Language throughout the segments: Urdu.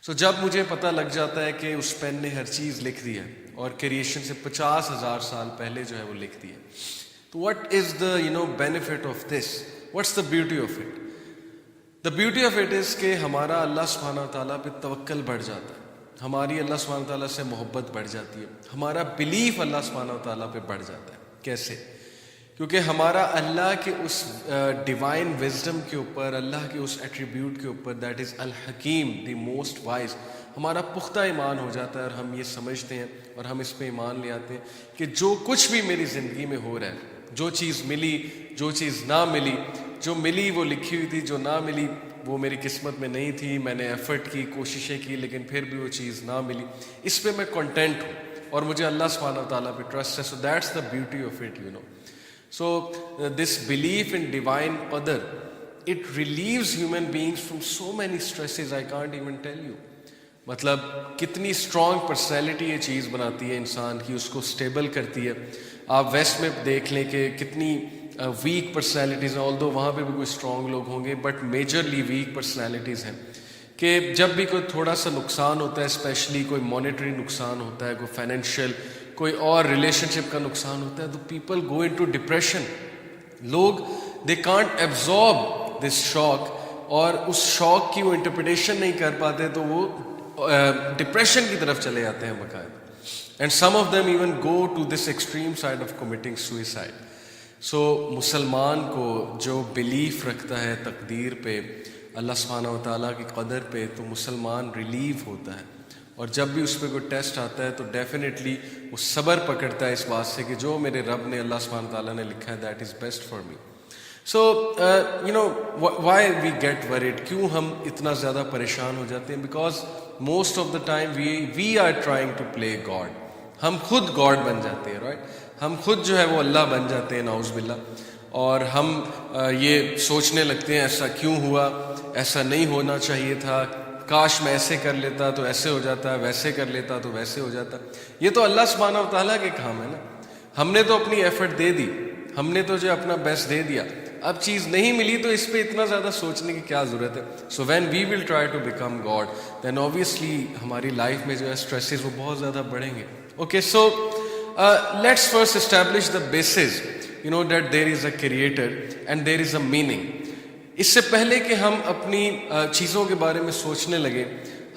جب مجھے پتہ لگ جاتا ہے کہ اس پین نے ہر چیز لکھ دی ہے اور کریشن سے 50,000 سال پہلے جو ہے وہ لکھ دی ہے، تو what is the benefit of this? What's the beauty of it? The beauty of it is کہ ہمارا اللہ سبحانہ و تعالیٰ پہ توکل بڑھ جاتا ہے، ہماری اللہ سبحانہ و تعالیٰ سے محبت بڑھ جاتی ہے، ہمارا بلیف اللہ سبحانہ و تعالیٰ پہ بڑھ جاتا ہے۔ کیسے؟ کیونکہ ہمارا اللہ کے اس ڈیوائن وزڈم کے اوپر، اللہ کے اس ایٹریبیوٹ کے اوپر، دیٹ از الحکیم، دی موسٹ وائز، ہمارا پختہ ایمان ہو جاتا ہے، اور ہم یہ سمجھتے ہیں اور ہم اس پہ ایمان لے آتے ہیں کہ جو کچھ بھی میری زندگی میں ہو رہا ہے، جو چیز ملی، جو چیز نہ ملی، جو ملی وہ لکھی ہوئی تھی، جو نہ ملی وہ میری قسمت میں نہیں تھی، میں نے ایفرٹ کی، کوششیں کی، لیکن پھر بھی وہ چیز نہ ملی، اس پہ میں کنٹینٹ ہوں اور مجھے اللہ سبحانہ و تعالیٰ پہ ٹرسٹ ہے۔ So that's the beauty of it So this belief in divine qadar, it relieves human beings from so many stresses I can't even tell you. مطلب کتنی اسٹرانگ پرسنالٹی یہ چیز بناتی ہے انسان کی، اس کو اسٹیبل کرتی ہے۔ آپ ویسٹ میں دیکھ لیں کہ کتنی ویک پرسنالٹیز ہیں، آلدو وہاں پہ بھی کوئی اسٹرانگ لوگ ہوں گے، بٹ میجرلی ویک پرسنالٹیز ہیں کہ جب بھی کوئی تھوڑا سا نقصان ہوتا ہے، اسپیشلی کوئی مانیٹری نقصان ہوتا ہے، کوئی فائنینشیل، کوئی اور ریلیشن شپ کا نقصان ہوتا ہے، تو پیپل گو انٹو ڈپریشن۔ لوگ دے کانٹ ایبزارب دس شاک، اور اس شاک کی وہ انٹرپریٹیشن نہیں کر پاتے، تو وہ ڈپریشن کی طرف چلے جاتے ہیں باقاعدہ، and some of them even go to this extreme side of committing suicide. مسلمان کو جو بلیف رکھتا ہے تقدیر پہ، اللہ سبحانہ و تعالیٰ کی قدر پہ، تو مسلمان ریلیو ہوتا ہے، اور جب بھی اس پہ کوئی ٹیسٹ آتا ہے تو ڈیفینیٹلی وہ صبر پکڑتا ہے اس بات سے کہ جو میرے رب نے، اللہ سبحانہ و تعالیٰ نے لکھا ہے، that is best for me. Why we get worried, کیوں ہم اتنا زیادہ پریشان ہو جاتے ہیں؟ Because most of the time we are trying to play God, ہم خود گاڈ بن جاتے ہیں، رائٹ؟ ہم خود جو ہے وہ اللہ بن جاتے ہیں، نعوذ باللہ، اور ہم یہ سوچنے لگتے ہیں ایسا کیوں ہوا، ایسا نہیں ہونا چاہیے تھا، کاش میں ایسے کر لیتا تو ایسے ہو جاتا، ویسے کر لیتا تو ویسے ہو جاتا۔ یہ تو اللہ سبحانہ و تعالیٰ کے کام ہے نا، ہم نے تو اپنی ایفرٹ دے دی، ہم نے تو جو اپنا بیسٹ دے دیا، اب چیز نہیں ملی تو اس پہ اتنا زیادہ سوچنے کی کیا ضرورت ہے؟ So when we will try to become God, then obviously ہماری لائف میں جو ہے اسٹریسز وہ بہت زیادہ بڑھیں گے۔ Okay, so let's first establish the basis that there is a creator and there is a meaning. اس سے پہلے کہ ہم اپنی چیزوں کے بارے میں سوچنے لگیں،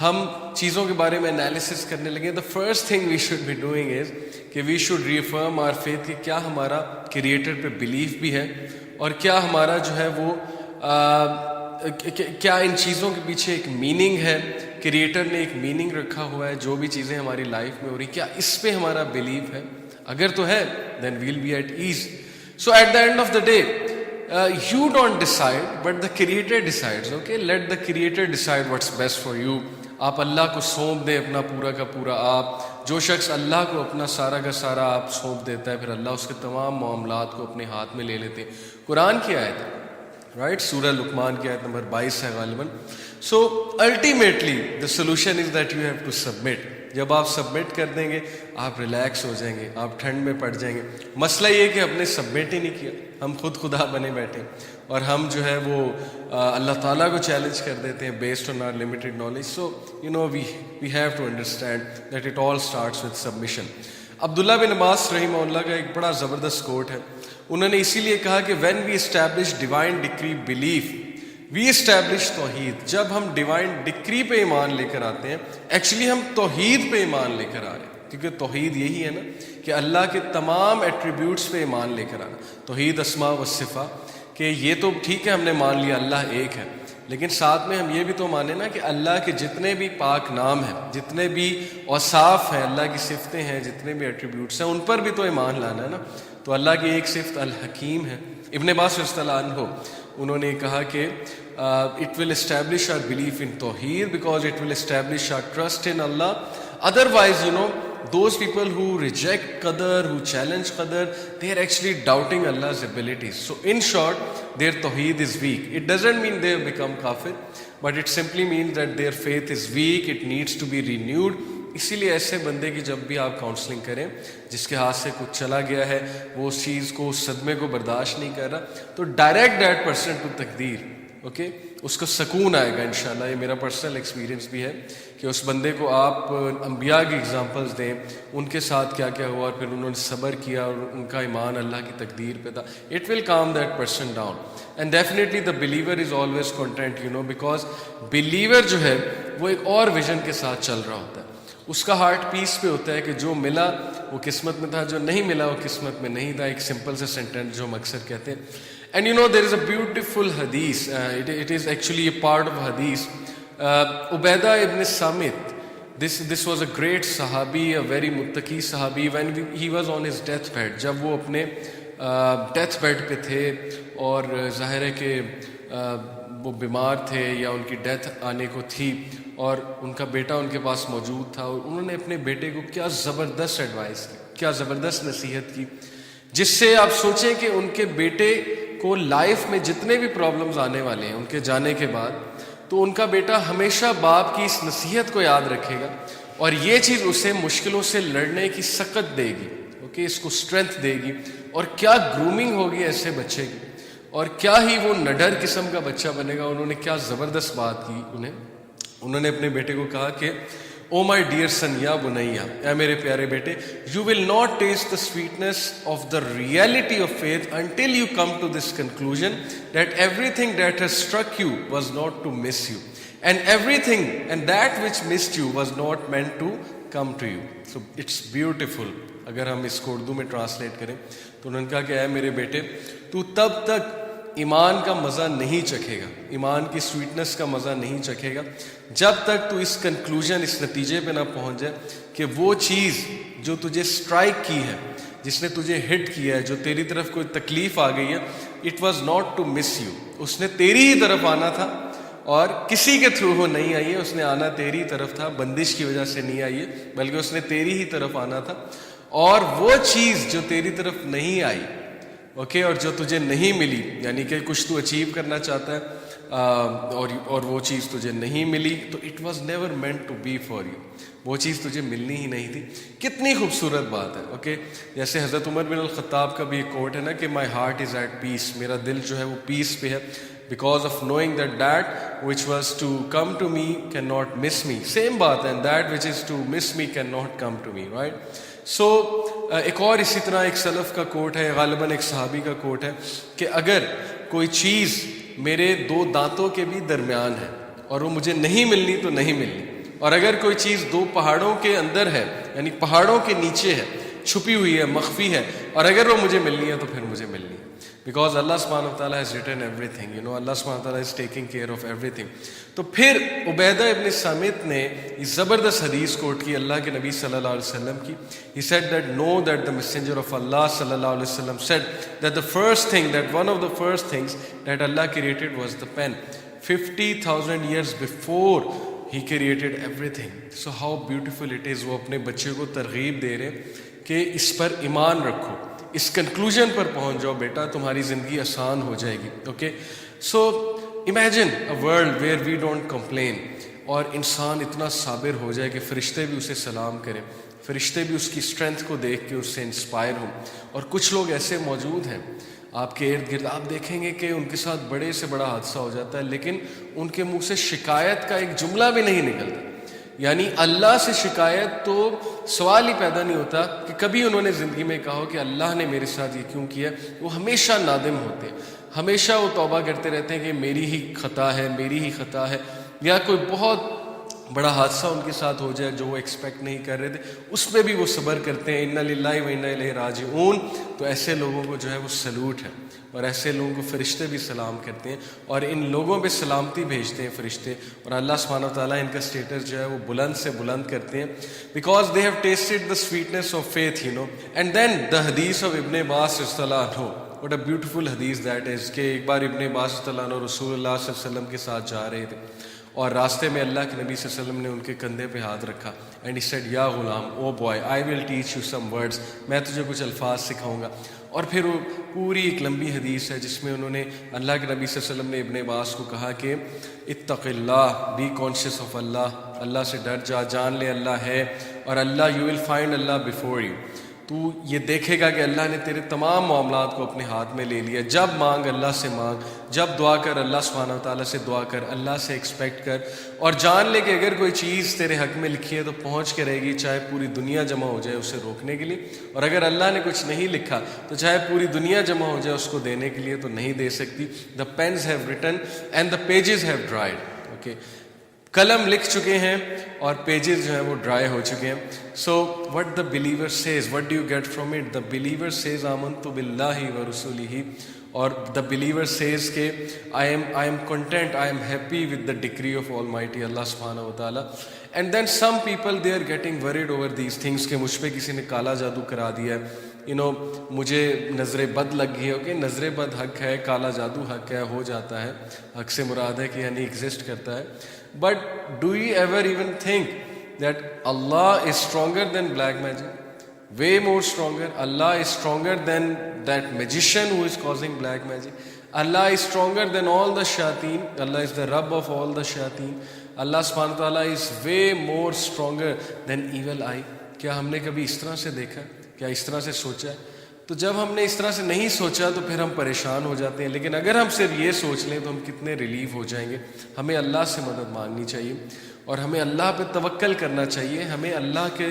ہم چیزوں کے بارے میں انالیسس کرنے لگیں، the first thing we should be doing is کہ we should reform our faith کہ کیا ہمارا کریٹر پہ بلیف بھی ہے، اور کیا ہمارا جو ہے وہ کیا ان چیزوں کے پیچھے ایک میننگ ہے، کریٹر نے ایک میننگ رکھا ہوا ہے، جو بھی چیزیں ہماری لائف میں ہو رہی کیا اس پہ ہمارا بلیف ہے؟ اگر تو ہے then we'll be at ease. So at the end of the day you don't decide but the creator decides. Okay, let the creator decide what's best for you. آپ اللہ کو سونپ دیں اپنا پورا کا پورا۔ آپ جو شخص اللہ کو اپنا سارا کا سارا آپ سونپ دیتا ہے، پھر اللہ اس کے تمام معاملات کو اپنے ہاتھ میں لے لیتے ہیں۔ قرآن کی آیت ہے، رائٹ؟ سورہ لقمان کی آیت نمبر 22 ہے غالباً۔ So ultimately the solution is that you have to submit. جب آپ سبمٹ کر دیں گے آپ ریلیکس ہو جائیں گے، آپ ٹھنڈ میں پڑ جائیں گے۔ مسئلہ یہ کہ ہم نے سبمٹ ہی نہیں کیا، ہم خود خدا بنے بیٹھے، اور ہم جو ہے وہ اللہ تعالیٰ کو چیلنج کر دیتے ہیں based on our limited knowledge. So we have to understand that it all starts with submission. Abdullah bin Abbas رحمہ اللہ کا ایک بڑا زبردست کوٹ ہے، انہوں نے اسی لیے کہا کہ when we establish divine decree belief we establish توحید۔ جب ہم ڈیوائن ڈکری پہ ایمان لے کر آتے ہیں، ایکچولی ہم توحید پہ ایمان لے کر آ رہے ہیں، کیونکہ توحید یہی ہے نا کہ اللہ کے تمام ایٹریبیوٹس پہ ایمان لے کر آنا۔ توحید اسماء و صفات، کہ یہ تو ٹھیک ہے ہم نے مان لیا اللہ ایک ہے، لیکن ساتھ میں ہم یہ بھی تو مانیں نا کہ اللہ کے جتنے بھی پاک نام ہیں، جتنے بھی اوصاف ہیں، اللہ کی صفتیں ہیں، جتنے بھی ایٹریبیوٹس ہیں، ان پر بھی تو ایمان لانا ہے نا۔ تو اللہ کی ایک صفت الحکیم ہے۔ ابن عباس رضی اللہ عنہ انہوں نے کہا کہ it will establish our belief in Tawheed because it will establish our trust in Allah. Otherwise, those people who reject Qadar, who challenge Qadar, they are actually doubting Allah's abilities. So in short, their Tawheed is weak. It doesn't mean they have become kafir, but it simply means that their faith is weak, it needs to be renewed. اسی لیے ایسے بندے کی جب بھی آپ کاؤنسلنگ کریں، جس کے ہاتھ سے کچھ چلا گیا ہے، وہ اس چیز کو، اس صدمے کو برداشت نہیں کر رہا، تو ڈائریکٹ دیٹ پرسن ٹو تقدیر، اوکے، اس کو سکون آئے گا انشاءاللہ. یہ میرا پرسنل ایکسپیرینس بھی ہے کہ اس بندے کو آپ انبیاء کی اگزامپلس دیں, ان کے ساتھ کیا کیا ہوا اور پھر انہوں نے صبر کیا اور ان کا ایمان اللہ کی تقدیر پہ تھا. It will calm that person down and definitely the believer is always content, because believer جو ہے وہ ایک اور ویژن کے ساتھ چل رہا ہوتا ہے. اس کا ہارٹ پیس پہ ہوتا ہے کہ جو ملا وہ قسمت میں تھا, جو نہیں ملا وہ قسمت میں نہیں تھا. ایک سمپل سے سینٹینس جو ہم اکثر کہتے ہیں. And there is a beautiful hadith. It is actually a part of hadith. Ubaidah ibn Samit. This was a great sahabi, a very muttaqi sahabi. When he was on his deathbed, جب وہ اپنے ڈیتھ بیڈ پہ تھے اور ظاہر ہے کہ وہ بیمار تھے یا ان کی ڈیتھ آنے کو تھی اور ان کا بیٹا ان کے پاس موجود تھا, اور انہوں نے اپنے بیٹے کو کیا زبردست ایڈوائس کی, کیا زبردست نصیحت کی, جس سے آپ سوچیں کہ ان کے بیٹے کو لائف میں جتنے بھی پرابلمز آنے والے ہیں ان کے جانے کے بعد, تو ان کا بیٹا ہمیشہ باپ کی اس نصیحت کو یاد رکھے گا اور یہ چیز اسے مشکلوں سے لڑنے کی سکت دے گی, اس کو اسٹرینتھ دے گی. اور کیا گرومنگ ہوگی ایسے بچے کی, اور کیا ہی وہ نڈر قسم کا بچہ بنے گا. انہوں نے کیا زبردست بات کی, انہوں نے اپنے بیٹے کو کہا کہ او مائی ڈیئر سن یا بنیا, اے میرے پیارے بیٹے, you will not taste the sweetness of the reality of faith until you come to this conclusion that everything that has struck you was not to miss you, and everything and that which missed you was not meant to come to you. So it's beautiful. اگر ہم اس کو اردو میں ٹرانسلیٹ کریں تو انہوں نے کہا کہ اے میرے بیٹے, تو تب تک ایمان کا مزہ نہیں چکھے گا, ایمان کی سویٹنس کا مزہ نہیں چکھے گا, جب تک تو اس کنکلوژن, اس نتیجے پہ نہ پہنچ جائے کہ وہ چیز جو تجھے اسٹرائک کی ہے, جس نے تجھے ہٹ کیا ہے, جو تیری طرف کوئی تکلیف آ گئی ہے, it was not to miss you, اس نے تیری ہی طرف آنا تھا اور کسی کے تھرو وہ نہیں آئی ہے, اس نے آنا تیری طرف تھا, بندش کی وجہ سے نہیں آئی ہے بلکہ اس نے تیری ہی طرف آنا تھا. اور وہ چیز جو تیری طرف نہیں آئی, اور جو تجھے نہیں ملی, یعنی کہ کچھ تو اچیو کرنا چاہتا ہے اور وہ چیز تجھے نہیں ملی, تو it was never meant to be for you, وہ چیز تجھے ملنی ہی نہیں تھی. کتنی خوبصورت بات ہے. جیسے حضرت عمر بن الخطاب کا بھی ایک کوٹ ہے نا کہ my heart is at peace, میرا دل جو ہے وہ پیس پہ ہے, because of knowing that which was to come to me cannot miss me. Same بات ہے, and that which is to miss me cannot come to me, right? So ایک اور اسی طرح ایک سلف کا کوٹ ہے, غالباً ایک صحابی کا کوٹ ہے کہ اگر کوئی چیز میرے دو دانتوں کے بھی درمیان ہے اور وہ مجھے نہیں ملنی تو نہیں ملنی, اور اگر کوئی چیز دو پہاڑوں کے اندر ہے, یعنی پہاڑوں کے نیچے ہے, چھپی ہوئی ہے, مخفی ہے, اور اگر وہ مجھے ملنی ہے تو پھر مجھے ملنی ہے. Because Allah subhanahu wa ta'ala has written everything, Allah subhanahu wa ta'ala is taking care of everything. تو پھر عبیدہ ابن سامت نے اس زبردست حدیث کوٹ کی اللہ کے نبی صلی اللہ علیہ وسلم کی. He said that know that the messenger of Allah صلی اللہ علیہ وسلم said that the first thing, that one of the first things that Allah created was the pen. 50,000 years before He created everything. So how beautiful it is. وہ اپنے بچے کو ترغیب دے رہے کہ اس پر ایمان رکھو, اس کنکلوژن پر پہنچ جاؤ بیٹا, تمہاری زندگی آسان ہو جائے گی. So imagine a world where we don't complain, اور انسان اتنا صابر ہو جائے کہ فرشتے بھی اسے سلام کریں, فرشتے بھی اس کی اسٹرینتھ کو دیکھ کے اس سے انسپائر ہوں. اور کچھ لوگ ایسے موجود ہیں آپ کے ارد گرد, آپ دیکھیں گے کہ ان کے ساتھ بڑے سے بڑا حادثہ ہو جاتا ہے لیکن ان کے منہ سے شکایت کا ایک جملہ بھی نہیں نکلتا. یعنی اللہ سے شکایت تو سوال ہی پیدا نہیں ہوتا کہ کبھی انہوں نے زندگی میں کہا کہ اللہ نے میرے ساتھ یہ کیوں کیا. وہ ہمیشہ نادم ہوتے ہیں, ہمیشہ وہ توبہ کرتے رہتے ہیں کہ میری ہی خطا ہے, میری ہی خطا ہے, یا کوئی بہت بڑا حادثہ ان کے ساتھ ہو جائے جو وہ ایکسپیکٹ نہیں کر رہے تھے, اس پہ بھی وہ صبر کرتے ہیں. انا للہ و انا الیہ راجعون. تو ایسے لوگوں کو جو ہے وہ سلوٹ ہے, اور ایسے لوگوں کو فرشتے بھی سلام کرتے ہیں, اور ان لوگوں پہ سلامتی بھیجتے ہیں فرشتے, اور اللہ سبحانہ و تعالیٰ ان کا اسٹیٹس جو ہے وہ بلند سے بلند کرتے ہیں. Because they have tasted the sweetness of faith, and then the hadith of ibn Abbas رضی اللہ عنہ. What a beautiful hadith that is, کہ ایک بار ابن عباس رضی اللہ عنہ رسول اللہ صلی اللہ علیہ وسلم کے ساتھ جا رہے تھے, اور راستے میں اللہ کے نبی صلی اللہ علیہ وسلم نے ان کے کندھے پہ ہاتھ رکھا, اینڈ ہی سیڈ یا غلام, O boy, I will teach you some words, میں تجھے کچھ الفاظ سکھاؤں گا. اور پھر وہ پوری ایک لمبی حدیث ہے جس میں انہوں نے, اللہ کے نبی صلی اللہ علیہ وسلم نے ابن عباس کو کہا کہ اتق اللہ, بی کانشیس آف اللہ, اللہ سے ڈر جا, جان لے اللہ ہے, اور اللہ, you will find Allah before you. تو یہ دیکھے گا کہ اللہ نے تیرے تمام معاملات کو اپنے ہاتھ میں لے لیا. جب مانگ اللہ سے مانگ, جب دعا کر اللہ سبحانہ وتعالیٰ سے دعا کر, اللہ سے ایکسپیکٹ کر, اور جان لے کہ اگر کوئی چیز تیرے حق میں لکھی ہے تو پہنچ کے رہے گی, چاہے پوری دنیا جمع ہو جائے اسے روکنے کے لیے, اور اگر اللہ نے کچھ نہیں لکھا تو چاہے پوری دنیا جمع ہو جائے اس کو دینے کے لیے تو نہیں دے سکتی. The pens have written and the pages have dried. Okay, قلم لکھ چکے ہیں اور پیجز جو ہیں وہ ڈرائی ہو چکے ہیں. So what the believer says, what do you get from it? The believer says آمنت باللہ و رسولہ, اور دا بلیور سیز کہ I am content, I am happy with the decree of almighty Allah سبحانہ و تعالیٰ. And then some people they are getting worried over these things کہ مجھ پہ کسی نے کالا جادو کرا دیا ہے, مجھے نظر بد لگ گئی ہے. اوکے, نظر بد حق ہے, کالا جادو حق ہے, ہو جاتا ہے, حق سے مراد ہے کہ یعنی ایگزسٹ کرتا ہے. But do you ever even think that Allah is stronger than black magic? Way more stronger. Allah is stronger than that magician who is causing black magic. Allah is stronger than all the shayateen. Allah is the Rabb of all the shayateen. Allah subhanahu wa ta'ala is way more stronger than evil eye. کیا ہم نے کبھی اس طرح سے دیکھا؟ کیا اس طرح سے سوچا ہے؟ تو جب ہم نے اس طرح سے نہیں سوچا تو پھر ہم پریشان ہو جاتے ہیں. لیکن اگر ہم صرف یہ سوچ لیں تو ہم کتنے ریلیف ہو جائیں گے. ہمیں اللہ سے مدد مانگنی چاہیے اور ہمیں اللہ پہ توکل کرنا چاہیے. ہمیں اللہ کے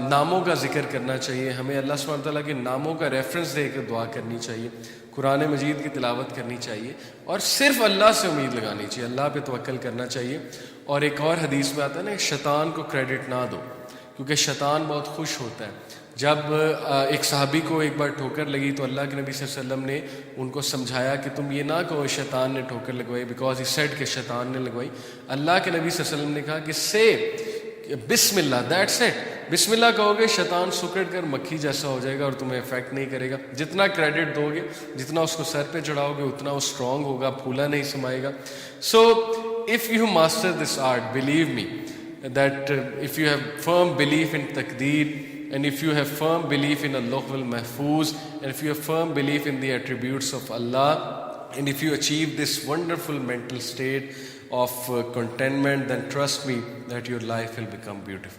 ناموں کا ذکر کرنا چاہیے. ہمیں اللہ سبحانہ تعالیٰ کے ناموں کا ریفرنس دے کے دعا کرنی چاہیے. قرآن مجید کی تلاوت کرنی چاہیے اور صرف اللہ سے امید لگانی چاہیے. اللہ پہ توکل کرنا چاہیے. اور ایک اور حدیث میں آتا ہے نا, شیطان کو کریڈٹ نہ دو, کیونکہ شیطان بہت خوش ہوتا ہے. جب ایک صحابی کو ایک بار ٹھوکر لگی تو اللہ کے نبی صلی اللہ علیہ وسلم نے ان کو سمجھایا کہ تم یہ نہ کہو شیطان نے ٹھوکر لگوائی, بیکاز ہی سیڈ کہ شیطان نے لگوائی. اللہ کے نبی صلی اللہ علیہ وسلم نے کہا کہ سے بسم اللہ, دیٹس اٹ. بسم اللہ کہو گے شیطان سکڑ کر مکھی جیسا ہو جائے گا اور تمہیں افیکٹ نہیں کرے گا. جتنا کریڈٹ دو گے, جتنا اس کو سر پہ چڑھاؤ گے, اتنا وہ اسٹرانگ ہوگا, پھولا نہیں سمائے گا. So if you master this art, believe me that if you have firm belief in taqdeer, and if you have firm belief in Allah al-Mahfuz, and if you have firm belief in the attributes of Allah, and if you achieve this wonderful mental state of contentment, then trust me that your life will become beautiful.